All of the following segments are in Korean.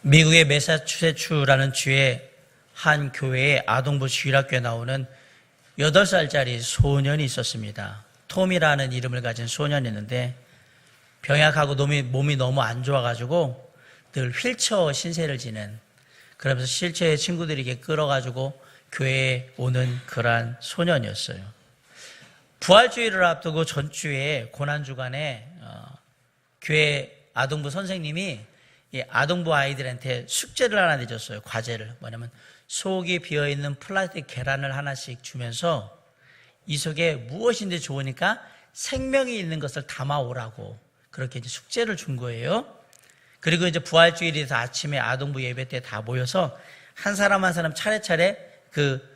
미국의 매사추세츠라는 주의 한 교회에 아동부 주일학교에 나오는 8살짜리 소년이 있었습니다. 톰이라는 이름을 가진 소년이었는데 병약하고 몸이 너무 안 좋아가지고 늘 휠체어 신세를 지는, 그러면서 실제의 친구들에게 끌어가지고 교회에 오는 그러한 소년이었어요. 부활주일을 앞두고 전주에 고난주간에 교회 아동부 선생님이 이 아동부 아이들한테 숙제를 하나 내줬어요. 과제를. 뭐냐면 속이 비어있는 플라스틱 계란을 하나씩 주면서 이 속에 무엇인지 좋으니까 생명이 있는 것을 담아오라고 그렇게 이제 숙제를 준 거예요. 그리고 이제 부활주일에서 아침에 아동부 예배 때 다 모여서 한 사람 한 사람 차례차례 그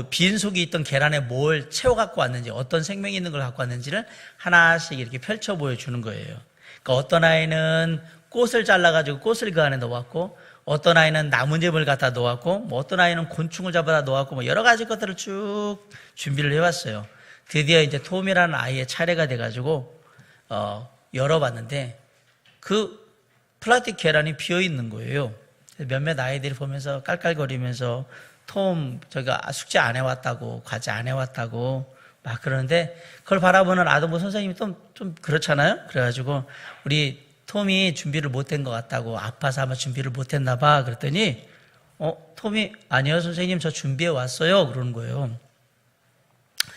빈 속에 있던 계란에 뭘 채워 갖고 왔는지, 어떤 생명이 있는 걸 갖고 왔는지를 하나씩 이렇게 펼쳐 보여주는 거예요. 그러니까 어떤 아이는 꽃을 잘라가지고 꽃을 그 안에 넣어왔고, 어떤 아이는 나뭇잎을 갖다 놓았고, 뭐 어떤 아이는 곤충을 잡아다 놓았고, 뭐 여러 가지 것들을 쭉 준비를 해왔어요. 드디어 이제 톰이라는 아이의 차례가 돼가지고 열어봤는데 그 플라스틱 계란이 비어 있는 거예요. 몇몇 아이들이 보면서 깔깔거리면서 톰 저희가 숙제 안 해왔다고, 과제 안 해왔다고 막 그러는데, 그걸 바라보는 아동부 선생님이 좀 그렇잖아요. 그래가지고 우리 톰이 준비를 못한 것 같다고, 아파서 아마 준비를 못했나 봐. 그랬더니 톰이 아니요 선생님 저 준비해 왔어요 그러는 거예요.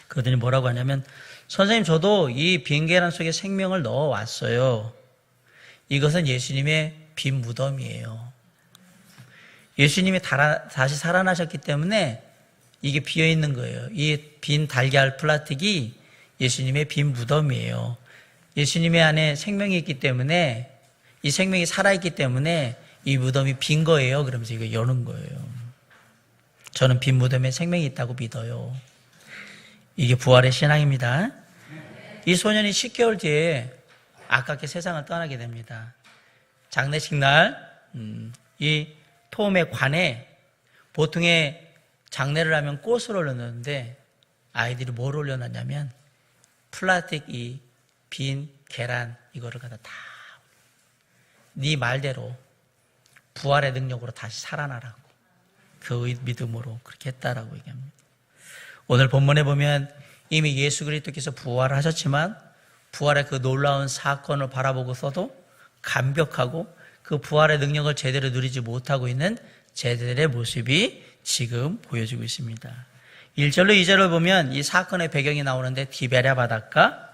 그러더니 뭐라고 하냐면, 선생님 저도 이 빈 계란 속에 생명을 넣어 왔어요. 이것은 예수님의 빈 무덤이에요. 예수님이 다시 살아나셨기 때문에 이게 비어 있는 거예요. 이 빈 달걀 플라스틱이 예수님의 빈 무덤이에요. 예수님의 안에 생명이 있기 때문에, 이 생명이 살아있기 때문에 이 무덤이 빈 거예요. 그러면서 이거 여는 거예요. 저는 빈 무덤에 생명이 있다고 믿어요. 이게 부활의 신앙입니다. 이 소년이 10개월 뒤에 아깝게 세상을 떠나게 됩니다. 장례식 날 이 톰의 관에 보통의 장례를 하면 꽃을 올려놓는데 아이들이 뭘 올려놨냐면 플라스틱 이 빈 계란 이거를 갖다 다, 네 말대로 부활의 능력으로 다시 살아나라고, 그 믿음으로 그렇게 했다라고 얘기합니다. 오늘 본문에 보면 이미 예수 그리스도께서 부활을 하셨지만 부활의 그 놀라운 사건을 바라보고서도 감격하고 그 부활의 능력을 제대로 누리지 못하고 있는 제자들의 모습이 지금 보여지고 있습니다. 1절로 2절을 보면 이 사건의 배경이 나오는데 디베랴 바닷가,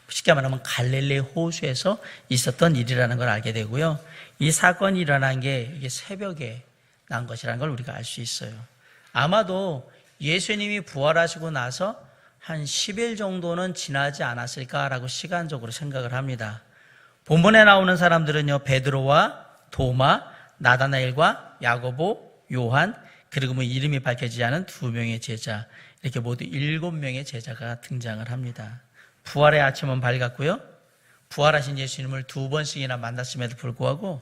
쉽게 말하면 갈릴리 호수에서 있었던 일이라는 걸 알게 되고요. 이 사건이 일어난 게 이게 새벽에 난 것이라는 걸 우리가 알 수 있어요. 아마도 예수님이 부활하시고 나서 한 10일 정도는 지나지 않았을까라고 시간적으로 생각을 합니다. 본문에 나오는 사람들은요, 베드로와 도마, 나다나엘과 야고보, 요한, 그리고 뭐 이름이 밝혀지지 않은 2명의 제자, 이렇게 모두 7명의 제자가 등장을 합니다. 부활의 아침은 밝았고요, 부활하신 예수님을 2번씩이나 만났음에도 불구하고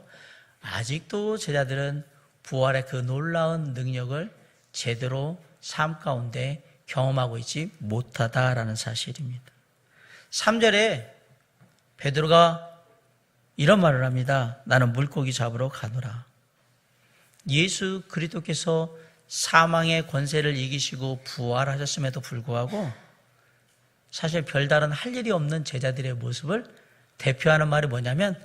아직도 제자들은 부활의 그 놀라운 능력을 제대로 삶 가운데 경험하고 있지 못하다라는 사실입니다. 3절에 베드로가 이런 말을 합니다. 나는 물고기 잡으러 가노라. 예수 그리스도께서 사망의 권세를 이기시고 부활하셨음에도 불구하고 사실 별다른 할 일이 없는 제자들의 모습을 대표하는 말이 뭐냐면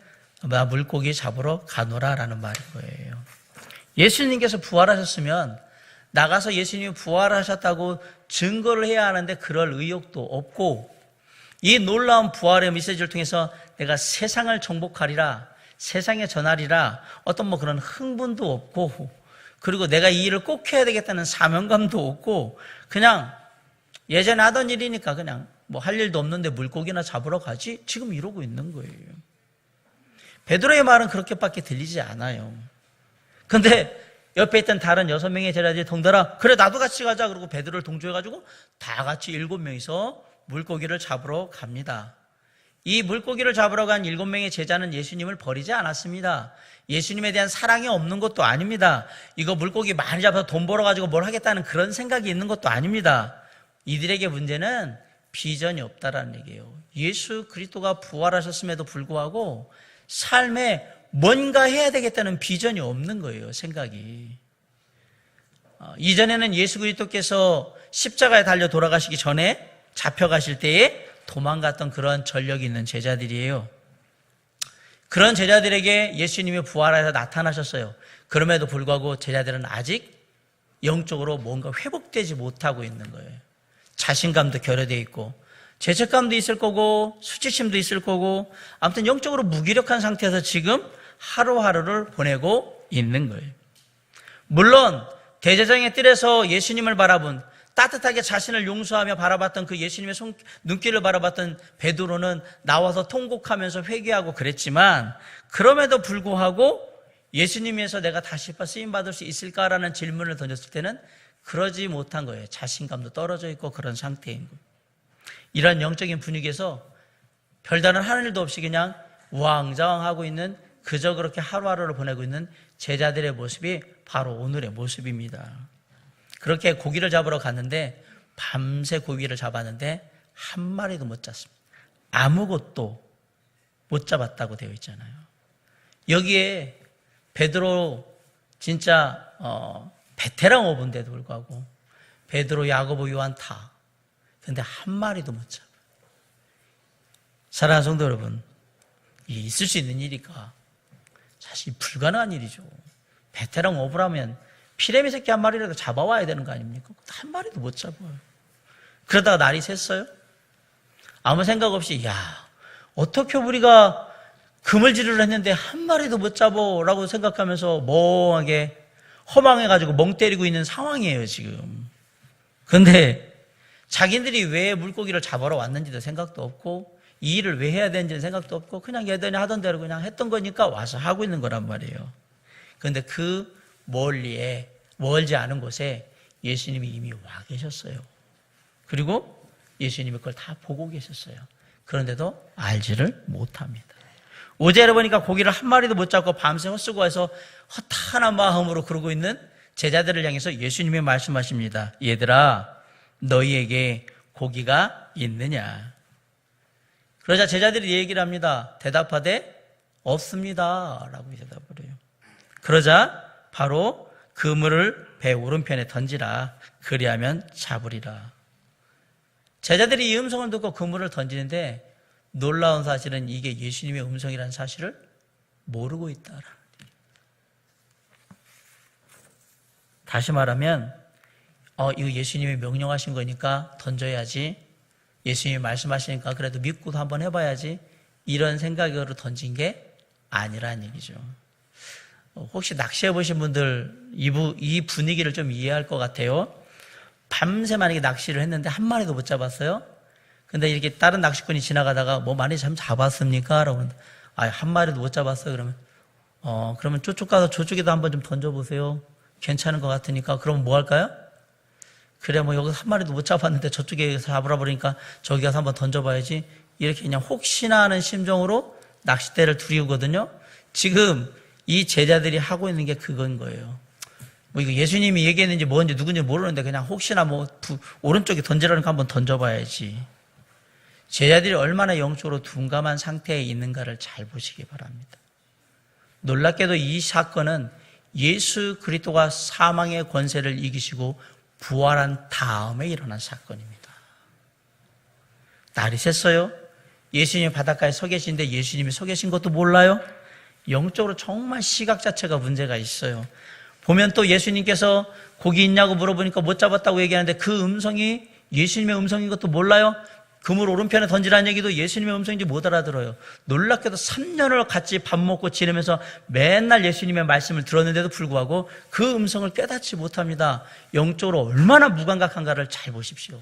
나 물고기 잡으러 가노라라는 말인 거예요. 예수님께서 부활하셨으면 나가서 예수님이 부활하셨다고 증거를 해야 하는데 그럴 의욕도 없고, 이 놀라운 부활의 메시지를 통해서 내가 세상을 정복하리라, 세상에 전하리라, 어떤 뭐 그런 흥분도 없고, 그리고 내가 이 일을 꼭 해야 되겠다는 사명감도 없고, 그냥 예전에 하던 일이니까 그냥 뭐 할 일도 없는데 물고기나 잡으러 가지, 지금 이러고 있는 거예요. 베드로의 말은 그렇게밖에 들리지 않아요. 근데 옆에 있던 다른 6명의 제자들이 덩달아 그래 나도 같이 가자 그러고 베드로를 동조해가지고 다 같이 7명이서 물고기를 잡으러 갑니다. 이 물고기를 잡으러 간 7명의 제자는 예수님을 버리지 않았습니다. 예수님에 대한 사랑이 없는 것도 아닙니다. 이거 물고기 많이 잡아서 돈 벌어가지고 뭘 하겠다는 그런 생각이 있는 것도 아닙니다. 이들에게 문제는 비전이 없다라는 얘기예요. 예수 그리스도가 부활하셨음에도 불구하고 삶에 뭔가 해야 되겠다는 비전이 없는 거예요, 생각이. 이전에는 예수 그리스도께서 십자가에 달려 돌아가시기 전에 잡혀가실 때에 도망갔던 그런 전력이 있는 제자들이에요. 그런 제자들에게 예수님이 부활해서 나타나셨어요. 그럼에도 불구하고 제자들은 아직 영적으로 뭔가 회복되지 못하고 있는 거예요. 자신감도 결여되어 있고 죄책감도 있을 거고 수치심도 있을 거고 아무튼 영적으로 무기력한 상태에서 지금 하루하루를 보내고 있는 거예요. 물론 대제사장의 뜰에서 예수님을 바라본, 따뜻하게 자신을 용서하며 바라봤던 그 예수님의 눈길을 바라봤던 베드로는 나와서 통곡하면서 회개하고 그랬지만, 그럼에도 불구하고 예수님에서 내가 다시 쓰임받을 수 있을까라는 질문을 던졌을 때는 그러지 못한 거예요. 자신감도 떨어져 있고 그런 상태인 거예요. 이런 영적인 분위기에서 별다른 하는 일도 없이 그냥 우왕좌왕하고 있는, 그저 그렇게 하루하루를 보내고 있는 제자들의 모습이 바로 오늘의 모습입니다. 그렇게 고기를 잡으러 갔는데 밤새 고기를 잡았는데 한 마리도 못 잡습니다. 아무것도 못 잡았다고 되어 있잖아요. 여기에 베드로 진짜 베테랑 어부인데도 불구하고 베드로, 야고보, 요한 다, 근데 한 마리도 못 잡아요. 사랑하는 성도 여러분, 이게 있을 수 있는 일이니까 사실 불가능한 일이죠. 베테랑 어부라면 피레미 새끼 한 마리라도 잡아와야 되는 거 아닙니까? 한 마리도 못 잡아요. 그러다가 날이 샜어요. 아무 생각 없이, 야, 어떻게 우리가 그물질을 했는데 한 마리도 못 잡아라고 생각하면서 멍하게 허망해가지고 멍 때리고 있는 상황이에요, 지금. 근데 자기들이 왜 물고기를 잡으러 왔는지도 생각도 없고 이 일을 왜 해야 되는지는 생각도 없고 그냥 얘들이 하던 대로 그냥 했던 거니까 와서 하고 있는 거란 말이에요. 그런데 그 멀지 않은 곳에 예수님이 이미 와 계셨어요. 그리고 예수님이 그걸 다 보고 계셨어요. 그런데도 알지를 못합니다. 5절에 보니까 고기를 한 마리도 못 잡고 밤새 헛수고해서 허탄한 마음으로 그러고 있는 제자들을 향해서 예수님이 말씀하십니다. 얘들아, 너희에게 고기가 있느냐? 그러자 제자들이 얘기를 합니다. 대답하되 없습니다 라고 대답을 해요. 그러자 바로 그물을 배 오른편에 던지라. 그리하면 잡으리라. 제자들이 이 음성을 듣고 그물을 던지는데 놀라운 사실은 이게 예수님의 음성이라는 사실을 모르고 있다라는 거예요. 다시 말하면 이거 예수님이 명령하신 거니까 던져야지, 예수님이 말씀하시니까 그래도 믿고도 한번 해봐야지, 이런 생각으로 던진 게 아니라는 얘기죠. 혹시 낚시해 보신 분들 이 분위기를 좀 이해할 것 같아요. 밤새 만약에 낚시를 했는데 한 마리도 못 잡았어요. 근데 이렇게 다른 낚시꾼이 지나가다가 뭐 많이 잡았습니까? 라고 한 마리도 못 잡았어요. 그러면 저쪽 가서 저쪽에도 한번 좀 던져보세요. 괜찮은 것 같으니까. 그러면 뭐 할까요? 그래, 뭐 여기서 한 마리도 못 잡았는데 저쪽에 잡으라 그러니까 저기 가서 한번 던져봐야지. 이렇게 그냥 혹시나 하는 심정으로 낚싯대를 두리우거든요. 지금 이 제자들이 하고 있는 게 그건 거예요. 뭐 이거 예수님이 얘기했는지 뭔지 누군지 모르는데 그냥 혹시나 오른쪽에 던지라니까 한번 던져봐야지. 제자들이 얼마나 영적으로 둔감한 상태에 있는가를 잘 보시기 바랍니다. 놀랍게도 이 사건은 예수 그리스도가 사망의 권세를 이기시고 부활한 다음에 일어난 사건입니다. 날이 샜어요. 예수님이 바닷가에 서 계신데 예수님이 서 계신 것도 몰라요. 영적으로 정말 시각 자체가 문제가 있어요. 보면 또 예수님께서 고기 있냐고 물어보니까 못 잡았다고 얘기하는데 그 음성이 예수님의 음성인 것도 몰라요. 그물 오른편에 던지라는 얘기도 예수님의 음성인지 못 알아들어요. 놀랍게도 3년을 같이 밥 먹고 지내면서 맨날 예수님의 말씀을 들었는데도 불구하고 그 음성을 깨닫지 못합니다. 영적으로 얼마나 무감각한가를 잘 보십시오.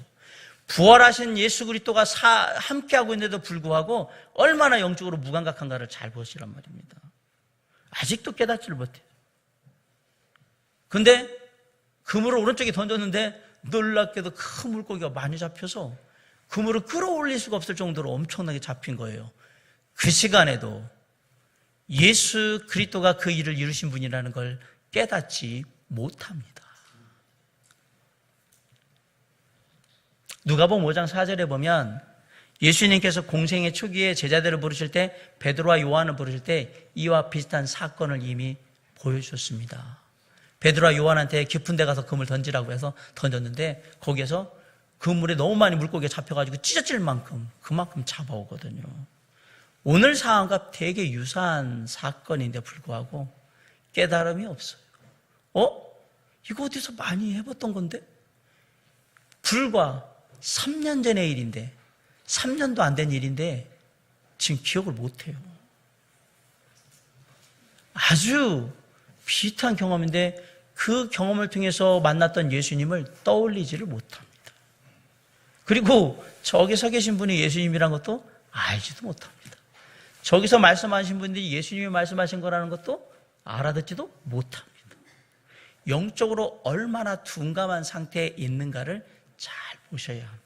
부활하신 예수 그리스도가 함께하고 있는데도 불구하고 얼마나 영적으로 무감각한가를 잘 보시란 말입니다. 아직도 깨닫지를 못해요. 근데 그물을 오른쪽에 던졌는데 놀랍게도 큰 물고기가 많이 잡혀서 그물을 끌어올릴 수가 없을 정도로 엄청나게 잡힌 거예요. 그 시간에도 예수 그리스도가 그 일을 이루신 분이라는 걸 깨닫지 못합니다. 누가복음 5장 4절에 보면 예수님께서 공생의 초기에 제자들을 부르실 때, 베드로와 요한을 부르실 때 이와 비슷한 사건을 이미 보여주셨습니다. 베드로와 요한한테 깊은 데 가서 금을 던지라고 해서 던졌는데, 거기에서 그 물에 너무 많이 물고기가 잡혀가지고 찢어질 만큼 그만큼 잡아오거든요. 오늘 상황과 되게 유사한 사건인데 불구하고 깨달음이 없어요. 이거 어디서 많이 해봤던 건데? 불과 3년 전의 일인데, 3년도 안 된 일인데 지금 기억을 못해요. 아주 비슷한 경험인데 그 경험을 통해서 만났던 예수님을 떠올리지를 못합니다. 그리고 저기 서 계신 분이 예수님이란 것도 알지도 못합니다. 저기서 말씀하신 분들이 예수님이 말씀하신 거라는 것도 알아듣지도 못합니다. 영적으로 얼마나 둔감한 상태에 있는가를 잘 보셔야 합니다.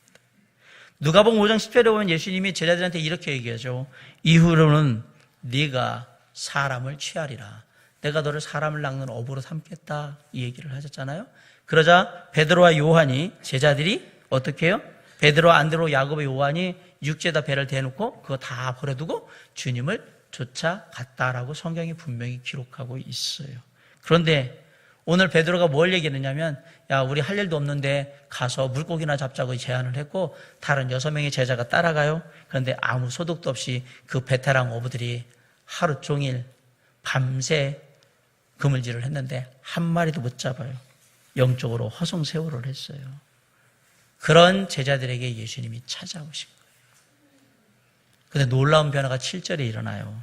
누가복음 5장 10절에 보면 예수님이 제자들한테 이렇게 얘기하죠. 이후로는 네가 사람을 취하리라. 내가 너를 사람을 낚는 어부로 삼겠다. 이 얘기를 하셨잖아요. 그러자 베드로와 요한이, 제자들이 어떻게 해요? 베드로, 안드로, 야고보, 요한이 육지에다 배를 대놓고 그거 다 버려두고 주님을 쫓아갔다라고 성경이 분명히 기록하고 있어요. 그런데 오늘 베드로가 뭘 얘기했느냐면, 야, 우리 할 일도 없는데 가서 물고기나 잡자고 제안을 했고 다른 6명의 제자가 따라가요. 그런데 아무 소득도 없이 그 베테랑 어부들이 하루 종일 밤새 그물질을 했는데 한 마리도 못 잡아요. 영적으로 허송세월을 했어요. 그런 제자들에게 예수님이 찾아오신 거예요. 그런데 놀라운 변화가 7절에 일어나요.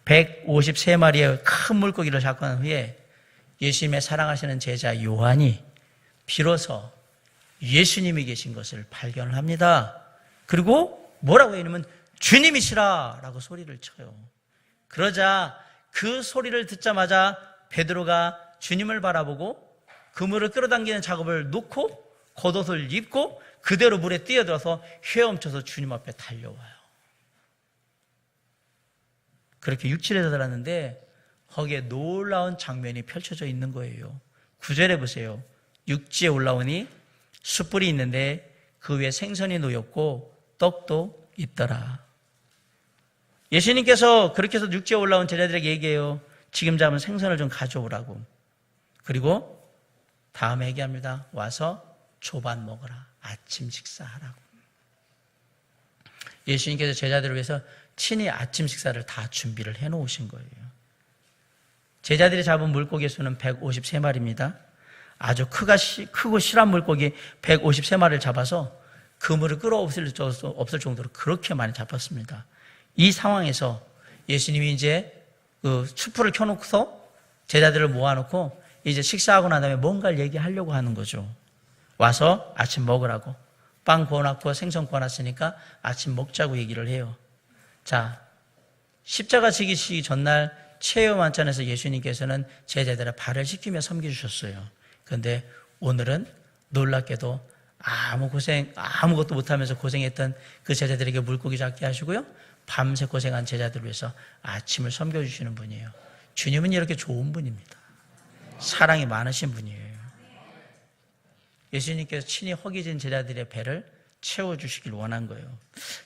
153마리의 큰 물고기를 잡고 난 후에 예수님의 사랑하시는 제자 요한이 비로소 예수님이 계신 것을 발견을 합니다. 그리고 뭐라고 했냐면 주님이시라 라고 소리를 쳐요. 그러자 그 소리를 듣자마자 베드로가 주님을 바라보고 그물을 끌어당기는 작업을 놓고 겉옷을 입고 그대로 물에 뛰어들어서 헤엄쳐서 주님 앞에 달려와요. 그렇게 육지에 달았는데 거기에 놀라운 장면이 펼쳐져 있는 거예요. 9절에 보세요. 육지에 올라오니 숯불이 있는데 그 위에 생선이 놓였고 떡도 있더라. 예수님께서 그렇게 해서 육지에 올라온 제자들에게 얘기해요. 지금 잡은 생선을 좀 가져오라고. 그리고 다음에 얘기합니다. 와서 조반 먹어라. 아침 식사하라고. 예수님께서 제자들을 위해서 친히 아침 식사를 다 준비를 해놓으신 거예요. 제자들이 잡은 물고기 수는 153마리입니다. 아주 크고 실한 물고기 153마리를 잡아서 그물을 끌어없을 정도로 그렇게 많이 잡았습니다. 이 상황에서 예수님이 이제 그 숯불을 켜놓고서 제자들을 모아놓고 이제 식사하고 난 다음에 뭔가를 얘기하려고 하는 거죠. 와서 아침 먹으라고. 빵 구워놨고 생선 구워놨으니까 아침 먹자고 얘기를 해요. 자, 십자가 지기시기 전날 최후 만찬에서 예수님께서는 제자들의 발을 씻기며 섬겨주셨어요. 그런데 오늘은 놀랍게도 아무것도 못하면서 고생했던 그 제자들에게 물고기 잡게 하시고요. 밤새 고생한 제자들을 위해서 아침을 섬겨주시는 분이에요. 주님은 이렇게 좋은 분입니다. 사랑이 많으신 분이에요. 예수님께서 친히 허기진 제자들의 배를 채워주시길 원한 거예요.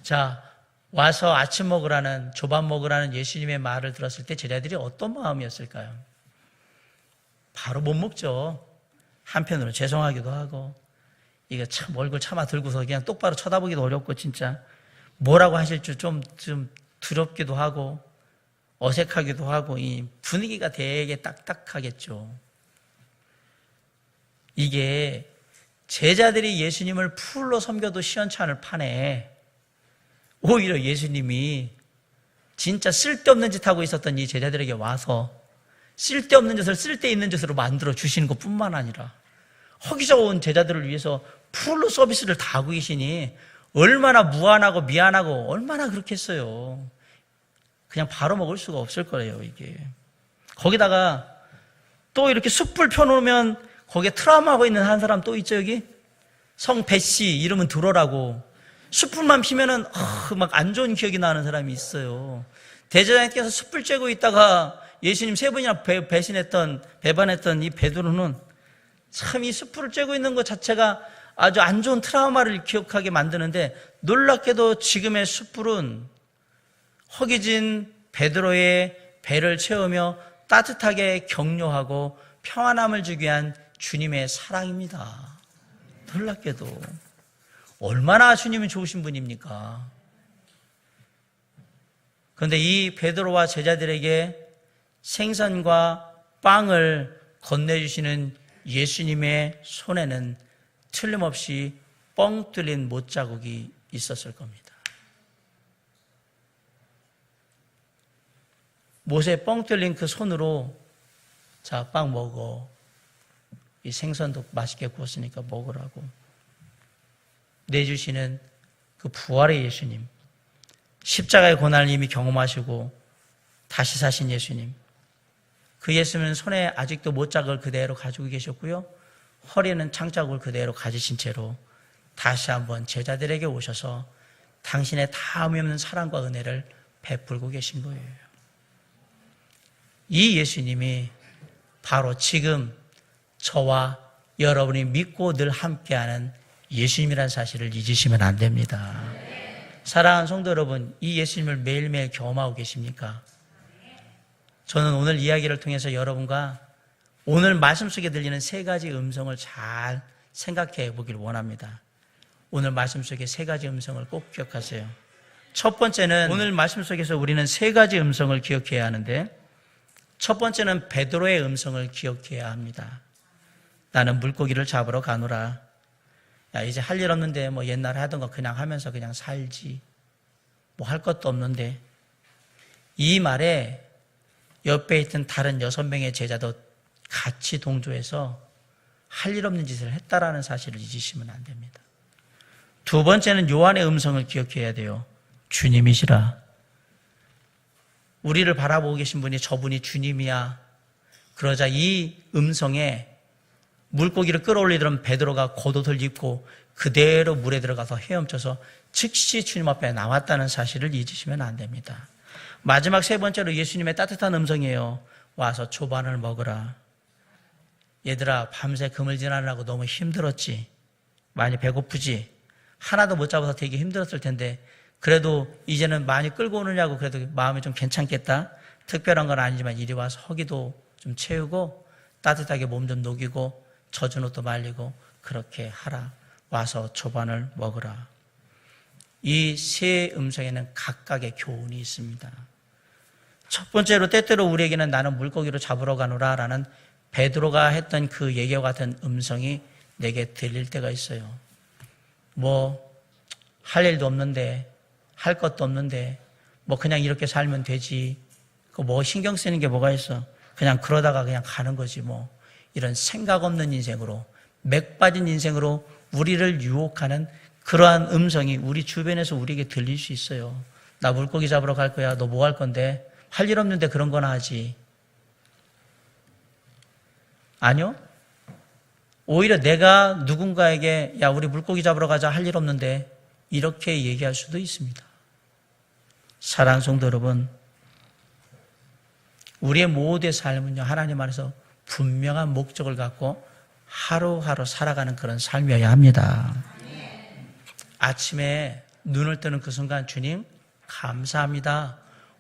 자, 와서 아침 먹으라는, 조밥 먹으라는 예수님의 말을 들었을 때 제자들이 어떤 마음이었을까요? 바로 못 먹죠. 한편으로 죄송하기도 하고, 이거 참 얼굴 참아 들고서 그냥 똑바로 쳐다보기도 어렵고, 진짜 뭐라고 하실 줄 좀 두렵기도 하고, 어색하기도 하고, 이 분위기가 되게 딱딱하겠죠. 이게 제자들이 예수님을 풀로 섬겨도 시원찮을 판에 오히려 예수님이 진짜 쓸데없는 짓 하고 있었던 이 제자들에게 와서 쓸데없는 짓을 쓸데있는 짓으로 만들어 주시는 것뿐만 아니라 허기져 온 제자들을 위해서 풀로 서비스를 다 하고 계시니 얼마나 무안하고 미안하고 얼마나 그렇겠어요. 그냥 바로 먹을 수가 없을 거예요, 이게. 거기다가 또 이렇게 숯불 펴놓으면 거기에 트라우마하고 있는 한 사람 또 있죠, 여기? 성 배씨 이름은 들어라고. 숯불만 피면은 막 안 좋은 기억이 나는 사람이 있어요. 대제사장께서 숯불 쬐고 있다가 예수님 3번이나 배반했던 이 베드로는 참 이 숯불을 쬐고 있는 것 자체가 아주 안 좋은 트라우마를 기억하게 만드는데 놀랍게도 지금의 숯불은 허기진 베드로의 배를 채우며 따뜻하게 격려하고 평안함을 주기 위한 주님의 사랑입니다. 놀랍게도 얼마나 주님은 좋으신 분입니까? 그런데 이 베드로와 제자들에게 생선과 빵을 건네주시는 예수님의 손에는 틀림없이 뻥 뚫린 못자국이 있었을 겁니다. 못에 뻥 뚫린 그 손으로 자, 빵 먹어. 이 생선도 맛있게 구웠으니까 먹으라고 내주시는 그 부활의 예수님, 십자가의 고난을 이미 경험하시고 다시 사신 예수님, 그 예수님은 손에 아직도 못자국을 그대로 가지고 계셨고요, 허리에는 창자국을 그대로 가지신 채로 다시 한번 제자들에게 오셔서 당신의 다음이 없는 사랑과 은혜를 베풀고 계신 거예요. 이 예수님이 바로 지금 저와 여러분이 믿고 늘 함께하는 예수님이라는 사실을 잊으시면 안 됩니다. 사랑하는 성도 여러분, 이 예수님을 매일매일 경험하고 계십니까? 저는 오늘 이야기를 통해서 여러분과 오늘 말씀 속에 들리는 세 가지 음성을 잘 생각해 보길 원합니다. 오늘 말씀 속에 세 가지 음성을 꼭 기억하세요. 첫 번째는 오늘 말씀 속에서 우리는 세 가지 음성을 기억해야 하는데, 첫 번째는 베드로의 음성을 기억해야 합니다. 나는 물고기를 잡으러 가노라. 야, 이제 할 일 없는데 뭐 옛날에 하던 거 그냥 하면서 그냥 살지. 뭐 할 것도 없는데. 이 말에 옆에 있던 다른 6명의 제자도 같이 동조해서 할 일 없는 짓을 했다라는 사실을 잊으시면 안 됩니다. 두 번째는 요한의 음성을 기억해야 돼요. 주님이시라. 우리를 바라보고 계신 분이 저분이 주님이야. 그러자 이 음성에 물고기를 끌어올리던 베드로가 겉옷을 입고 그대로 물에 들어가서 헤엄쳐서 즉시 주님 앞에 나왔다는 사실을 잊으시면 안 됩니다. 마지막 세 번째로 예수님의 따뜻한 음성이에요. 와서 초반을 먹으라. 얘들아, 밤새 그물 지나느라고 너무 힘들었지? 많이 배고프지? 하나도 못 잡아서 되게 힘들었을 텐데 그래도 이제는 많이 끌고 오느냐고 그래도 마음이 좀 괜찮겠다? 특별한 건 아니지만 이리 와서 허기도 좀 채우고 따뜻하게 몸 좀 녹이고 젖은 옷도 말리고 그렇게 하라. 와서 초반을 먹으라. 이 세 음성에는 각각의 교훈이 있습니다. 첫 번째로 때때로 우리에게는 나는 물고기로 잡으러 가노라 라는 베드로가 했던 그 얘기와 같은 음성이 내게 들릴 때가 있어요. 뭐 할 일도 없는데 할 것도 없는데 뭐 그냥 이렇게 살면 되지. 그 뭐 신경 쓰는 게 뭐가 있어. 그냥 그러다가 그냥 가는 거지 뭐. 이런 생각 없는 인생으로, 맥 빠진 인생으로 우리를 유혹하는 그러한 음성이 우리 주변에서 우리에게 들릴 수 있어요. 나 물고기 잡으러 갈 거야. 너 뭐 할 건데? 할 일 없는데 그런 거나 하지. 아니요. 오히려 내가 누군가에게 야, 우리 물고기 잡으러 가자. 할 일 없는데 이렇게 얘기할 수도 있습니다. 사랑하는 성도 여러분, 우리의 모두의 삶은요, 하나님 안에서 분명한 목적을 갖고 하루하루 살아가는 그런 삶이어야 합니다. 아침에 눈을 뜨는 그 순간 주님 감사합니다.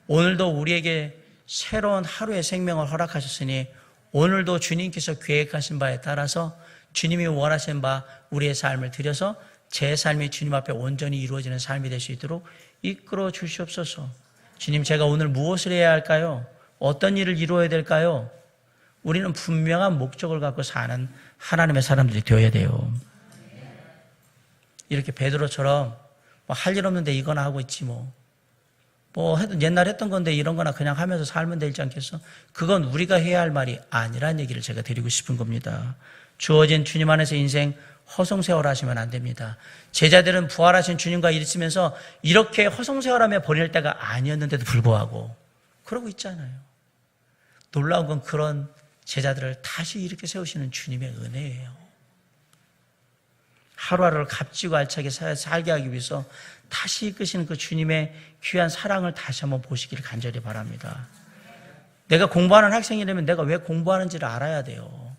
오늘도 우리에게 새로운 하루의 생명을 허락하셨으니 오늘도 주님께서 계획하신 바에 따라서 주님이 원하신 바 우리의 삶을 드려서 제 삶이 주님 앞에 온전히 이루어지는 삶이 될 수 있도록 이끌어 주시옵소서. 주님, 제가 오늘 무엇을 해야 할까요? 어떤 일을 이루어야 될까요? 우리는 분명한 목적을 갖고 사는 하나님의 사람들이 되어야 돼요. 이렇게 베드로처럼 뭐 할 일 없는데 이거나 하고 있지 뭐 옛날 했던 건데 이런 거나 그냥 하면서 살면 되지 않겠어? 그건 우리가 해야 할 말이 아니라는 얘기를 제가 드리고 싶은 겁니다. 주어진 주님 안에서 인생 허송세월 하시면 안 됩니다. 제자들은 부활하신 주님과 있으면서 이렇게 허송세월하며 버릴 때가 아니었는데도 불구하고 그러고 있잖아요. 놀라운 건 그런 제자들을 다시 이렇게 세우시는 주님의 은혜예요. 하루하루를 값지고 알차게 살게 하기 위해서 다시 이끄시는 그 주님의 귀한 사랑을 다시 한번 보시기를 간절히 바랍니다. 내가 공부하는 학생이라면 내가 왜 공부하는지를 알아야 돼요.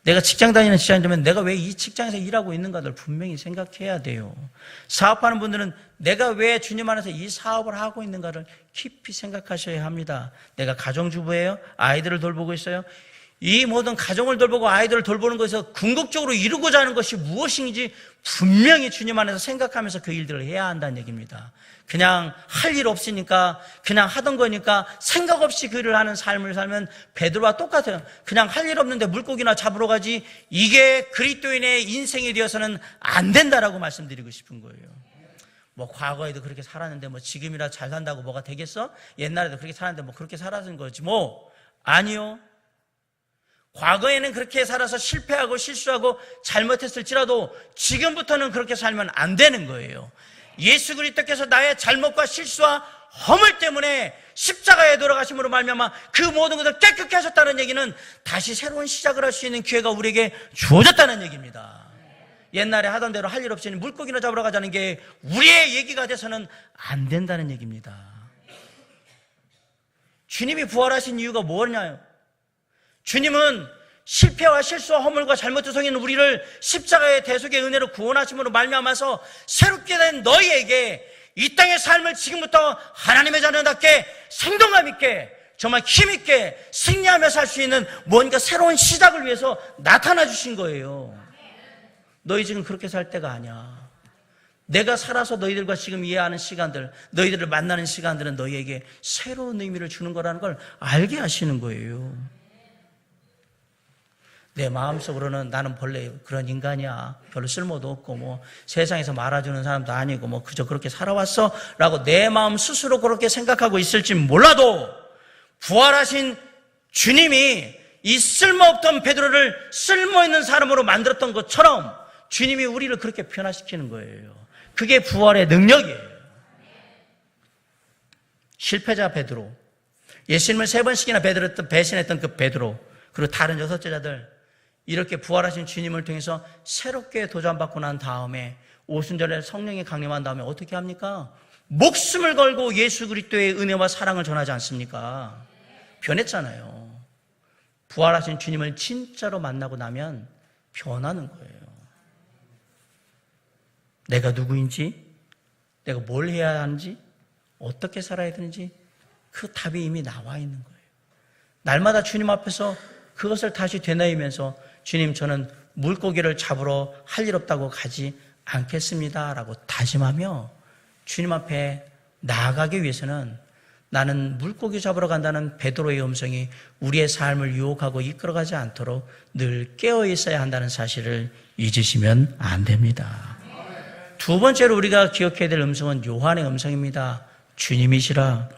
내가 직장 다니는 직장인이면 내가 왜 이 직장에서 일하고 있는가를 분명히 생각해야 돼요. 사업하는 분들은 내가 왜 주님 안에서 이 사업을 하고 있는가를 깊이 생각하셔야 합니다. 내가 가정주부예요? 아이들을 돌보고 있어요? 이 모든 가정을 돌보고 아이들을 돌보는 것에서 궁극적으로 이루고자 하는 것이 무엇인지 분명히 주님 안에서 생각하면서 그 일들을 해야 한다는 얘기입니다. 그냥 할 일 없으니까 그냥 하던 거니까 생각 없이 그 일을 하는 삶을 살면 베드로와 똑같아요. 그냥 할 일 없는데 물고기나 잡으러 가지, 이게 그리스도인의 인생이 되어서는 안 된다라고 말씀드리고 싶은 거예요. 뭐 과거에도 그렇게 살았는데 뭐 지금이라 잘 산다고 뭐가 되겠어? 옛날에도 그렇게 살았는데 뭐 그렇게 살았은 거지 뭐. 아니요. 과거에는 그렇게 살아서 실패하고 실수하고 잘못했을지라도 지금부터는 그렇게 살면 안 되는 거예요. 예수 그리스도께서 나의 잘못과 실수와 허물 때문에 십자가에 돌아가심으로 말미암아 그 모든 것을 깨끗게 하셨다는 얘기는 다시 새로운 시작을 할 수 있는 기회가 우리에게 주어졌다는 얘기입니다. 옛날에 하던 대로 할 일 없이 물고기나 잡으러 가자는 게 우리의 얘기가 돼서는 안 된다는 얘기입니다. 주님이 부활하신 이유가 뭐냐요? 주님은 실패와 실수와 허물과 잘못을 성인 우리를 십자가의 대속의 은혜로 구원하심으로 말미암아서 새롭게 된 너희에게 이 땅의 삶을 지금부터 하나님의 자녀답게 생동감 있게 정말 힘있게 승리하며 살 수 있는 뭔가 새로운 시작을 위해서 나타나 주신 거예요. 너희 지금 그렇게 살 때가 아니야. 내가 살아서 너희들과 지금 이해하는 시간들, 너희들을 만나는 시간들은 너희에게 새로운 의미를 주는 거라는 걸 알게 하시는 거예요. 내 마음속으로는 나는 본래 그런 인간이야. 별로 쓸모도 없고 뭐 세상에서 말아주는 사람도 아니고 뭐 그저 그렇게 살아왔어 라고 내 마음 스스로 그렇게 생각하고 있을지 몰라도 부활하신 주님이 이 쓸모없던 베드로를 쓸모있는 사람으로 만들었던 것처럼 주님이 우리를 그렇게 변화시키는 거예요. 그게 부활의 능력이에요. 실패자 베드로, 예수님을 3번씩이나 배신했던 그 베드로, 그리고 다른 6 제자들, 이렇게 부활하신 주님을 통해서 새롭게 도전받고 난 다음에 오순절에 성령이 강림한 다음에 어떻게 합니까? 목숨을 걸고 예수 그리스도의 은혜와 사랑을 전하지 않습니까? 변했잖아요. 부활하신 주님을 진짜로 만나고 나면 변하는 거예요. 내가 누구인지, 내가 뭘 해야 하는지, 어떻게 살아야 되는지 그 답이 이미 나와 있는 거예요. 날마다 주님 앞에서 그것을 다시 되뇌이면서 주님, 저는 물고기를 잡으러 할 일 없다고 가지 않겠습니다 라고 다짐하며 주님 앞에 나아가기 위해서는 나는 물고기 잡으러 간다는 베드로의 음성이 우리의 삶을 유혹하고 이끌어가지 않도록 늘 깨어 있어야 한다는 사실을 잊으시면 안 됩니다. 2번째로 우리가 기억해야 될 음성은 요한의 음성입니다. 주님이시라.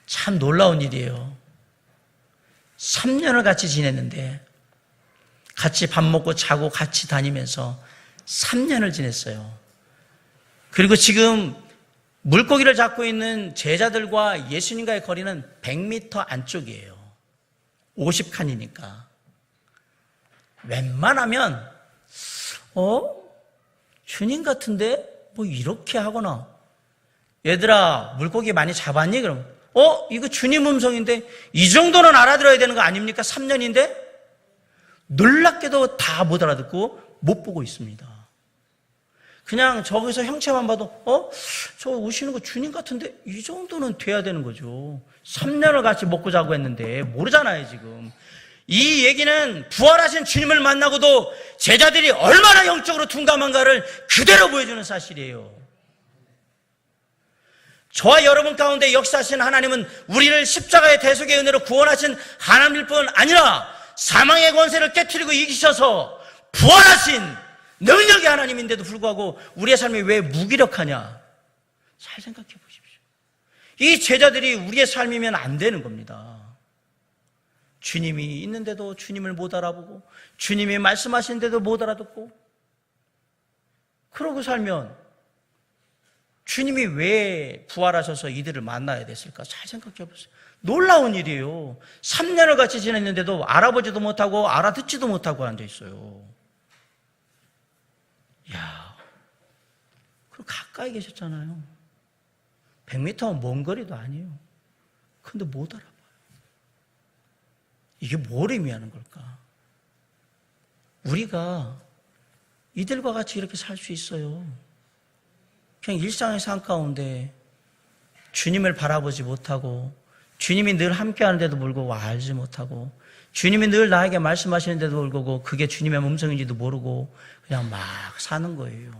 참 놀라운 일이에요. 3년을 같이 지냈는데 같이 밥 먹고 자고 같이 다니면서 3년을 지냈어요. 그리고 지금 물고기를 잡고 있는 제자들과 예수님과의 거리는 100m 안쪽이에요. 50칸이니까. 웬만하면 주님 같은데 뭐 이렇게 하거나 얘들아 물고기 많이 잡았니? 그럼 이거 주님 음성인데 이 정도는 알아들어야 되는 거 아닙니까? 3년인데 놀랍게도 다 못 알아듣고 못 보고 있습니다. 그냥 저기서 형체만 봐도 저 오시는 거 주님 같은데 이 정도는 돼야 되는 거죠. 3년을 같이 먹고 자고 했는데 모르잖아요 지금. 이 얘기는 부활하신 주님을 만나고도 제자들이 얼마나 영적으로 둔감한가를 그대로 보여주는 사실이에요. 저와 여러분 가운데 역사하신 하나님은 우리를 십자가의 대속의 은혜로 구원하신 하나님일 뿐 아니라 사망의 권세를 깨트리고 이기셔서 부활하신 능력의 하나님인데도 불구하고 우리의 삶이 왜 무기력하냐? 잘 생각해 보십시오. 이 제자들이 우리의 삶이면 안 되는 겁니다. 주님이 있는데도 주님을 못 알아보고 주님이 말씀하시는데도 못 알아듣고 그러고 살면 주님이 왜 부활하셔서 이들을 만나야 됐을까? 잘 생각해 보세요. 놀라운 일이에요. 3년을 같이 지냈는데도 알아보지도 못하고 알아듣지도 못하고 앉아있어요. 이야, 그럼 가까이 계셨잖아요. 100m면 먼 거리도 아니에요. 근데 못 알아봐요. 이게 뭘 의미하는 걸까? 우리가 이들과 같이 이렇게 살 수 있어요. 그냥 일상의 삶 가운데 주님을 바라보지 못하고, 주님이 늘 함께 하는데도 불구하고 알지 못하고, 주님이 늘 나에게 말씀하시는데도 불구하고 그게 주님의 음성인지도 모르고 그냥 막 사는 거예요.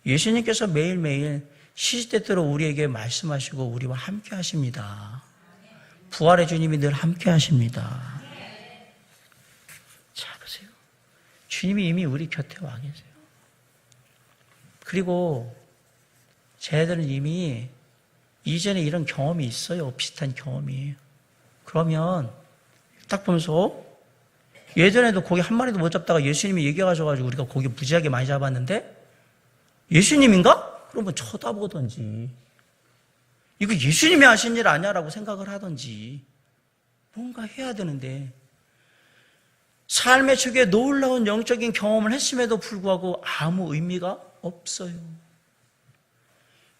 예수님께서 매일매일 시시때때로 우리에게 말씀하시고 우리와 함께 하십니다. 부활의 주님이 늘 함께 하십니다. 자, 보세요. 주님이 이미 우리 곁에 와 계세요. 그리고 쟤들은 이미 이전에 이런 경험이 있어요. 비슷한 경험이. 그러면 딱 보면서 예전에도 고기 한 마리도 못 잡다가 예수님이 얘기하셔가지고 우리가 고기 무지하게 많이 잡았는데 예수님인가? 그러면 쳐다보던지, 이거 예수님이 하신 일 아니야라고 생각을 하던지 뭔가 해야 되는데, 삶의 축에 놀라운 영적인 경험을 했음에도 불구하고 아무 의미가 없어요.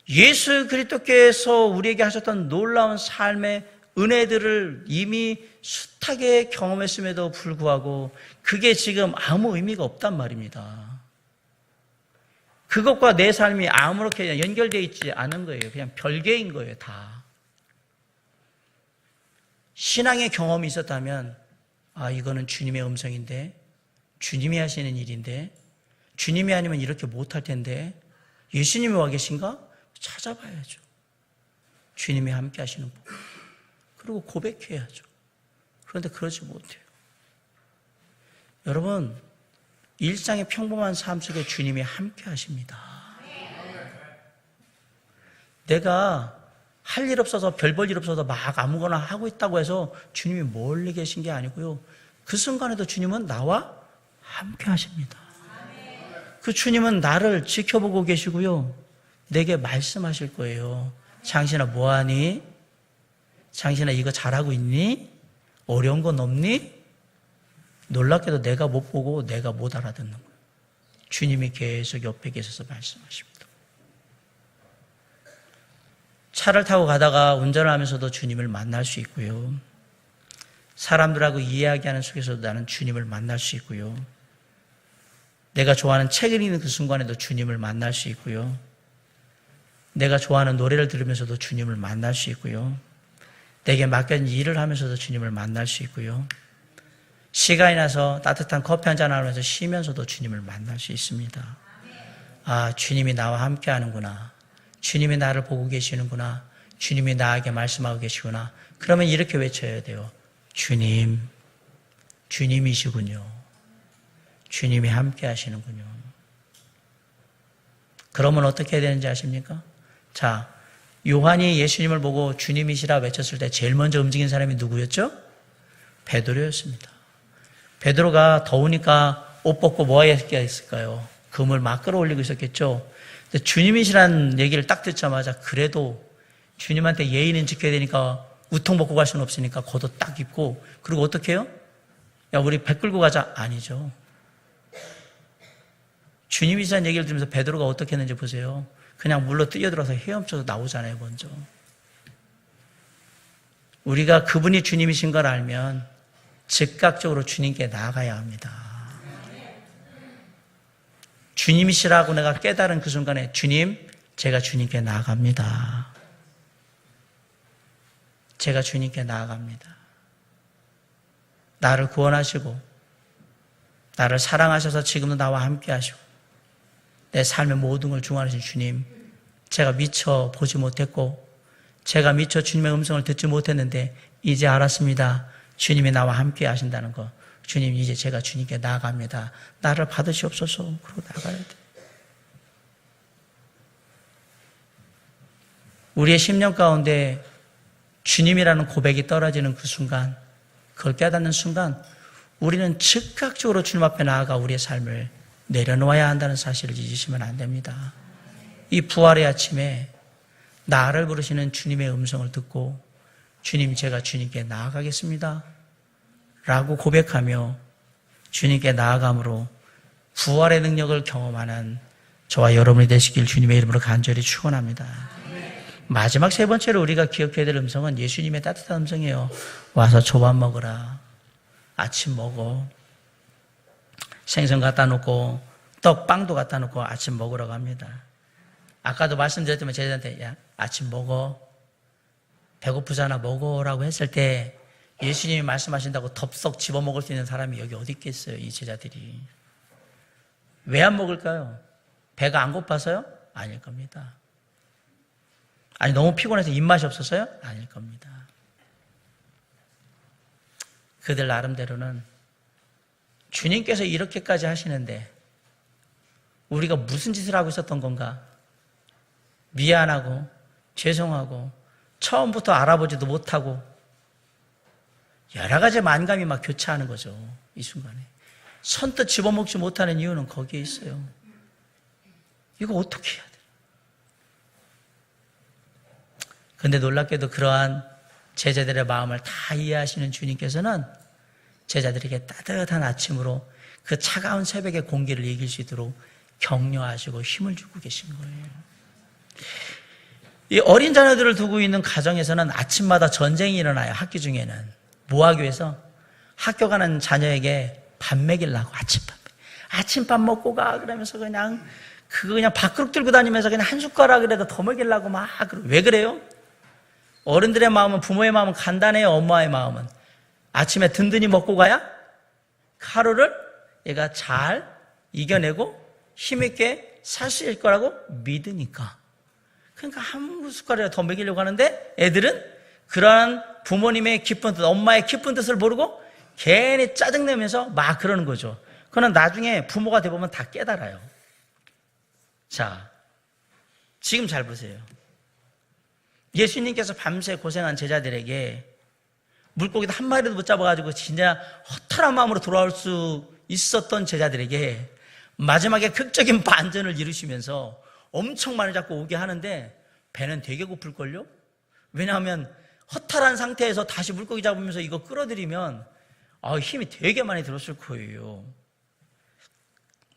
예수 그리스도께서 우리에게 하셨던 놀라운 삶의 은혜들을 이미 숱하게 경험했음에도 불구하고 그게 지금 아무 의미가 없단 말입니다. 그것과 내 삶이 아무렇게 연결되어 있지 않은 거예요. 그냥 별개인 거예요, 다. 신앙의 경험이 있었다면, 아, 이거는 주님의 음성인데, 주님이 하시는 일인데, 주님이 아니면 이렇게 못할 텐데, 예수님이 와 계신가? 찾아봐야죠. 주님이 함께 하시는 법. 그리고 고백해야죠. 그런데 그러지 못해요. 여러분, 일상의 평범한 삶 속에 주님이 함께 하십니다. 내가 할 일 없어서, 별 볼 일 없어서 막 아무거나 하고 있다고 해서 주님이 멀리 계신 게 아니고요. 그 순간에도 주님은 나와 함께 하십니다. 그 주님은 나를 지켜보고 계시고요. 내게 말씀하실 거예요. 당신아 뭐하니? 당신아 이거 잘하고 있니? 어려운 건 없니? 놀랍게도 내가 못 보고 내가 못 알아듣는 거예요. 주님이 계속 옆에 계셔서 말씀하십니다. 차를 타고 가다가 운전을 하면서도 주님을 만날 수 있고요. 사람들하고 이야기하는 속에서도 나는 주님을 만날 수 있고요. 내가 좋아하는 책을 읽는 그 순간에도 주님을 만날 수 있고요. 내가 좋아하는 노래를 들으면서도 주님을 만날 수 있고요. 내게 맡겨진 일을 하면서도 주님을 만날 수 있고요. 시간이 나서 따뜻한 커피 한잔 하면서 쉬면서도 주님을 만날 수 있습니다. 아, 주님이 나와 함께 하는구나. 주님이 나를 보고 계시는구나. 주님이 나에게 말씀하고 계시구나. 그러면 이렇게 외쳐야 돼요. 주님, 주님이시군요. 주님이 함께 하시는군요. 그러면 어떻게 해야 되는지 아십니까? 자, 요한이 예수님을 보고 주님이시라 외쳤을 때 제일 먼저 움직인 사람이 누구였죠? 베드로였습니다. 베드로가 더우니까 옷 벗고 뭐 했을까요? 금을 막 끌어올리고 있었겠죠. 근데 주님이시라는 얘기를 딱 듣자마자 그래도 주님한테 예의는 지켜야 되니까 우통 벗고 갈 수는 없으니까 겉옷 딱 입고, 그리고 어떻게 해요? 야, 우리 배 끌고 가자. 아니죠. 주님이시라는 얘기를 들으면서 베드로가 어떻게 했는지 보세요. 그냥 물로 뛰어들어서 헤엄쳐서 나오잖아요, 먼저. 우리가 그분이 주님이신 걸 알면 즉각적으로 주님께 나아가야 합니다. 주님이시라고 내가 깨달은 그 순간에 주님, 제가 주님께 나아갑니다. 제가 주님께 나아갑니다. 나를 구원하시고 나를 사랑하셔서 지금도 나와 함께 하시고 내 삶의 모든 걸 중화하신 주님, 제가 미처 보지 못했고 제가 미처 주님의 음성을 듣지 못했는데 이제 알았습니다. 주님이 나와 함께 하신다는 거. 주님, 이제 제가 주님께 나아갑니다. 나를 받으시옵소서. 그러고 나가야 돼. 우리의 심령 가운데 주님이라는 고백이 떨어지는 그 순간, 그걸 깨닫는 순간 우리는 즉각적으로 주님 앞에 나아가 우리의 삶을 내려놓아야 한다는 사실을 잊으시면 안 됩니다. 이 부활의 아침에 나를 부르시는 주님의 음성을 듣고 주님, 제가 주님께 나아가겠습니다 라고 고백하며 주님께 나아감으로 부활의 능력을 경험하는 저와 여러분이 되시길 주님의 이름으로 간절히 축원합니다. 마지막 세 번째로 우리가 기억해야 될 음성은 예수님의 따뜻한 음성이에요. 와서 조밥 먹어라. 아침 먹어. 생선 갖다 놓고 떡, 빵도 갖다 놓고 아침 먹으라고 합니다. 아까도 말씀드렸지만 제자한테 야, 아침 먹어. 배고프잖아. 먹어라고 했을 때 예수님이 말씀하신다고 덥석 집어먹을 수 있는 사람이 여기 어디 있겠어요? 이 제자들이. 왜 안 먹을까요? 배가 안 고파서요? 아닐 겁니다. 아니 너무 피곤해서 입맛이 없어서요? 아닐 겁니다. 그들 나름대로는 주님께서 이렇게까지 하시는데 우리가 무슨 짓을 하고 있었던 건가? 미안하고 죄송하고 처음부터 알아보지도 못하고 여러 가지 만감이 막 교차하는 거죠. 이 순간에. 선뜻 집어먹지 못하는 이유는 거기에 있어요. 이거 어떻게 해야 돼? 그런데 놀랍게도 그러한 제자들의 마음을 다 이해하시는 주님께서는 제자들에게 따뜻한 아침으로 그 차가운 새벽의 공기를 이길 수 있도록 격려하시고 힘을 주고 계신 거예요. 이 어린 자녀들을 두고 있는 가정에서는 아침마다 전쟁이 일어나요. 학교 중에는. 뭐 하기 위해서? 학교 가는 자녀에게 밥 먹이려고 아침밥 먹고 가 그러면서 그냥 밥그릇 들고 다니면서 그냥 한 숟가락이라도 더 먹이려고 막 왜 그래요? 어른들의 마음은 부모의 마음은 간단해요. 엄마의 마음은 아침에 든든히 먹고 가야 하루를 얘가 잘 이겨내고 힘있게 살 수 있을 거라고 믿으니까. 그러니까 한 숟가락이라도 더 먹이려고 하는데 애들은 그러한 부모님의 기쁜 뜻, 엄마의 기쁜 뜻을 모르고 괜히 짜증내면서 막 그러는 거죠. 그러나 나중에 부모가 되보면 다 깨달아요. 자, 지금 잘 보세요. 예수님께서 밤새 고생한 제자들에게 물고기도 한 마리도 못 잡아가지고 진짜 허탈한 마음으로 돌아올 수 있었던 제자들에게 마지막에 극적인 반전을 이루시면서 엄청 많이 잡고 오게 하는데 배는 되게 고플걸요? 왜냐하면 허탈한 상태에서 다시 물고기 잡으면서 이거 끌어들이면 힘이 되게 많이 들었을 거예요.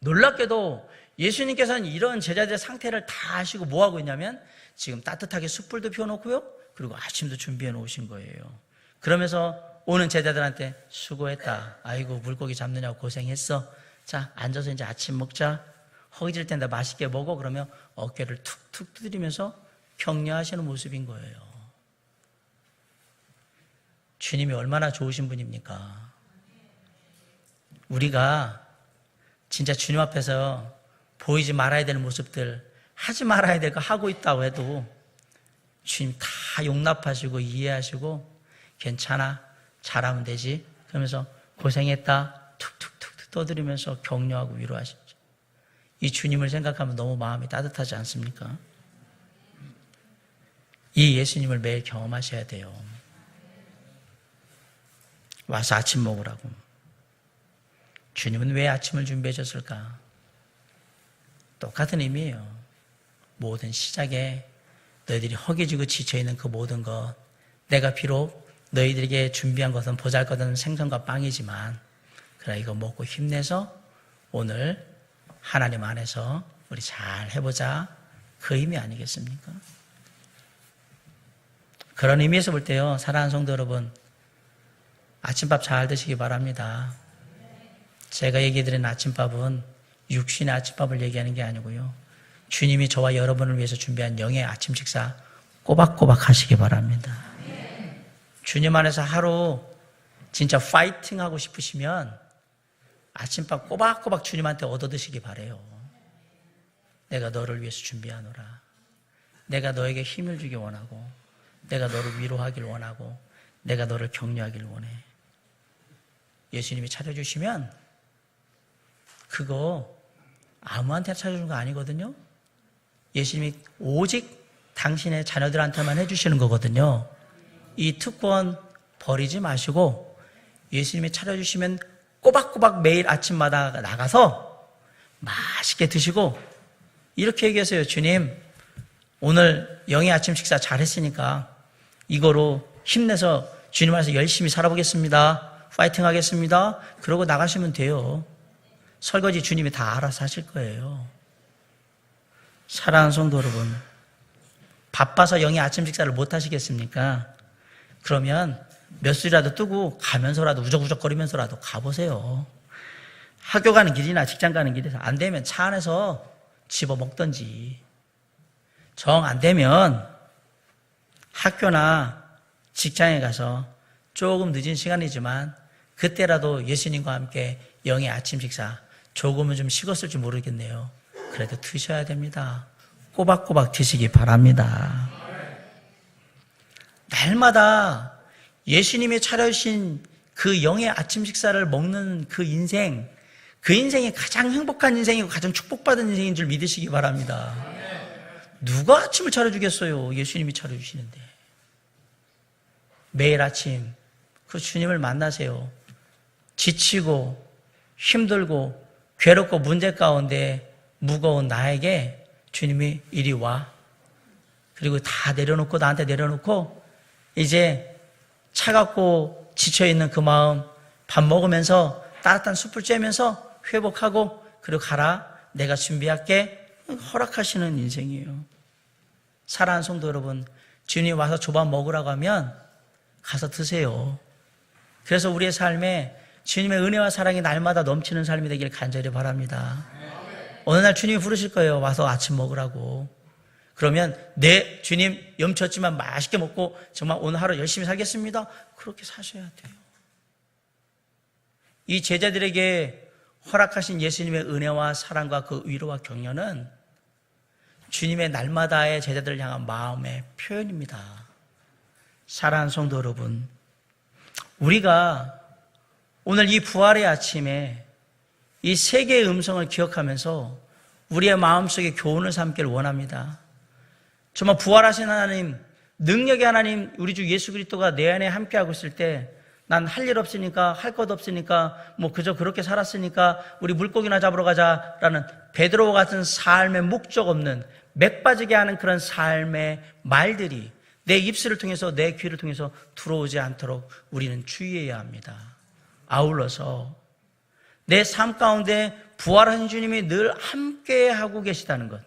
놀랍게도 예수님께서는 이런 제자들의 상태를 다 아시고 뭐 하고 있냐면 지금 따뜻하게 숯불도 피워놓고요. 그리고 아침도 준비해 놓으신 거예요. 그러면서 오는 제자들한테 수고했다. 아이고 물고기 잡느냐고 고생했어. 자 앉아서 이제 아침 먹자. 허기질 텐데 맛있게 먹어. 그러면 어깨를 툭툭 두드리면서 격려하시는 모습인 거예요. 주님이 얼마나 좋으신 분입니까? 우리가 진짜 주님 앞에서 보이지 말아야 되는 모습들, 하지 말아야 될 거 하고 있다고 해도 주님 다 용납하시고 이해하시고 괜찮아, 잘하면 되지. 그러면서 고생했다 툭툭툭 떠들이면서 격려하고 위로하시죠. 이 주님을 생각하면 너무 마음이 따뜻하지 않습니까? 이 예수님을 매일 경험하셔야 돼요. 와서 아침 먹으라고. 주님은 왜 아침을 준비해 줬을까? 똑같은 의미예요. 모든 시작에 너희들이 허기지고 지쳐있는 그 모든 것, 내가 비록 너희들에게 준비한 것은 보잘것없는 생선과 빵이지만 그래 이거 먹고 힘내서 오늘 하나님 안에서 우리 잘 해보자. 그 의미 아니겠습니까? 그런 의미에서 볼 때요, 사랑하는 성도 여러분, 아침밥 잘 드시기 바랍니다. 제가 얘기해드린 아침밥은 육신의 아침밥을 얘기하는 게 아니고요, 주님이 저와 여러분을 위해서 준비한 영의 아침 식사 꼬박꼬박 하시기 바랍니다. 주님 안에서 하루 진짜 파이팅 하고 싶으시면 아침밥 꼬박꼬박 주님한테 얻어 드시기 바래요. 내가 너를 위해서 준비하노라. 내가 너에게 힘을 주기 원하고, 내가 너를 위로하길 원하고, 내가 너를 격려하길 원해. 예수님이 차려주시면 그거 아무한테 차려주는 거 아니거든요. 예수님이 오직 당신의 자녀들한테만 해주시는 거거든요. 이 특권 버리지 마시고 예수님이 차려주시면 꼬박꼬박 매일 아침마다 나가서 맛있게 드시고 이렇게 얘기하세요. 주님, 오늘 영의 아침 식사 잘했으니까 이거로 힘내서 주님 안에서 열심히 살아보겠습니다. 파이팅 하겠습니다. 그러고 나가시면 돼요. 설거지 주님이 다 알아서 하실 거예요. 사랑하는 성도 여러분, 바빠서 영의 아침 식사를 못 하시겠습니까? 그러면 몇 술이라도 뜨고 가면서라도 우적우적거리면서라도 가보세요. 학교 가는 길이나 직장 가는 길에서 안 되면 차 안에서 집어 먹던지, 정 안 되면 학교나 직장에 가서 조금 늦은 시간이지만 그때라도 예수님과 함께 영의 아침 식사, 조금은 좀 식었을지 모르겠네요. 그래도 드셔야 됩니다. 꼬박꼬박 드시기 바랍니다. 날마다 예수님이 차려주신 그 영의 아침 식사를 먹는 그 인생이 가장 행복한 인생이고 가장 축복받은 인생인 줄 믿으시기 바랍니다. 누가 아침을 차려주겠어요? 예수님이 차려주시는데. 매일 아침 그 주님을 만나세요. 지치고 힘들고 괴롭고 문제 가운데 무거운 나에게 주님이 이리 와. 그리고 다 내려놓고 나한테 내려놓고 이제 차갑고 지쳐있는 그 마음 밥 먹으면서 따뜻한 숯불 쬐면서 회복하고 그리고 가라. 내가 준비할게. 허락하시는 인생이에요. 사랑하는 성도 여러분, 주님이 와서 조밥 먹으라고 하면 가서 드세요. 그래서 우리의 삶에 주님의 은혜와 사랑이 날마다 넘치는 삶이 되길 간절히 바랍니다. 어느 날 주님이 부르실 거예요. 와서 아침 먹으라고. 그러면 네, 주님 염치었지만 맛있게 먹고 정말 오늘 하루 열심히 살겠습니다. 그렇게 사셔야 돼요. 이 제자들에게 허락하신 예수님의 은혜와 사랑과 그 위로와 격려는 주님의 날마다의 제자들을 향한 마음의 표현입니다. 사랑하는 성도 여러분, 우리가 오늘 이 부활의 아침에 이 세 개의 음성을 기억하면서 우리의 마음속에 교훈을 삼기를 원합니다. 정말 부활하신 하나님, 능력의 하나님, 우리 주 예수 그리스도가 내 안에 함께하고 있을 때 난 할 일 없으니까, 할 것 없으니까, 뭐 그저 그렇게 살았으니까 우리 물고기나 잡으러 가자라는 베드로와 같은 삶의 목적 없는 맥 빠지게 하는 그런 삶의 말들이 내 입술을 통해서 내 귀를 통해서 들어오지 않도록 우리는 주의해야 합니다. 아울러서 내 삶 가운데 부활하신 주님이 늘 함께하고 계시다는 것,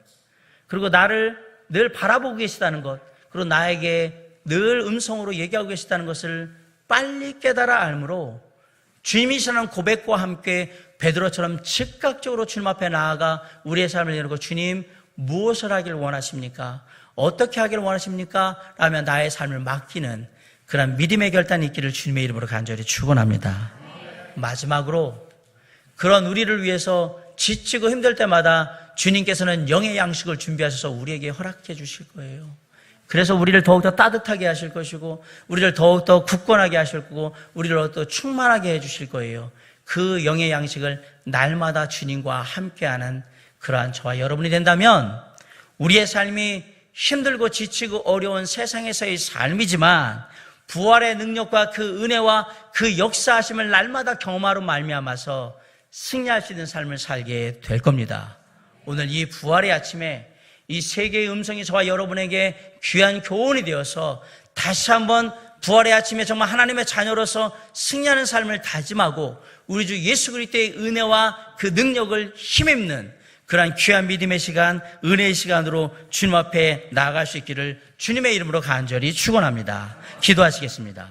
그리고 나를 늘 바라보고 계시다는 것, 그리고 나에게 늘 음성으로 얘기하고 계시다는 것을 빨리 깨달아 알므로 주님이시라는 고백과 함께 베드로처럼 즉각적으로 주님 앞에 나아가 우리의 삶을 열고 주님 무엇을 하길 원하십니까? 어떻게 하길 원하십니까? 라며 나의 삶을 맡기는 그런 믿음의 결단이 있기를 주님의 이름으로 간절히 축원합니다. 마지막으로 그런 우리를 위해서 지치고 힘들 때마다 주님께서는 영의 양식을 준비하셔서 우리에게 허락해 주실 거예요. 그래서 우리를 더욱더 따뜻하게 하실 것이고 우리를 더욱더 굳건하게 하실 거고 우리를 더욱더 충만하게 해 주실 거예요. 그 영의 양식을 날마다 주님과 함께하는 그러한 저와 여러분이 된다면 우리의 삶이 힘들고 지치고 어려운 세상에서의 삶이지만 부활의 능력과 그 은혜와 그 역사하심을 날마다 경험하러 말미암아서 승리할 수 있는 삶을 살게 될 겁니다. 오늘 이 부활의 아침에 이 세 개의 음성이 저와 여러분에게 귀한 교훈이 되어서 다시 한번 부활의 아침에 정말 하나님의 자녀로서 승리하는 삶을 다짐하고 우리 주 예수 그리스도의 은혜와 그 능력을 힘입는 그러한 귀한 믿음의 시간, 은혜의 시간으로 주님 앞에 나아갈 수 있기를 주님의 이름으로 간절히 축원합니다. 기도하시겠습니다.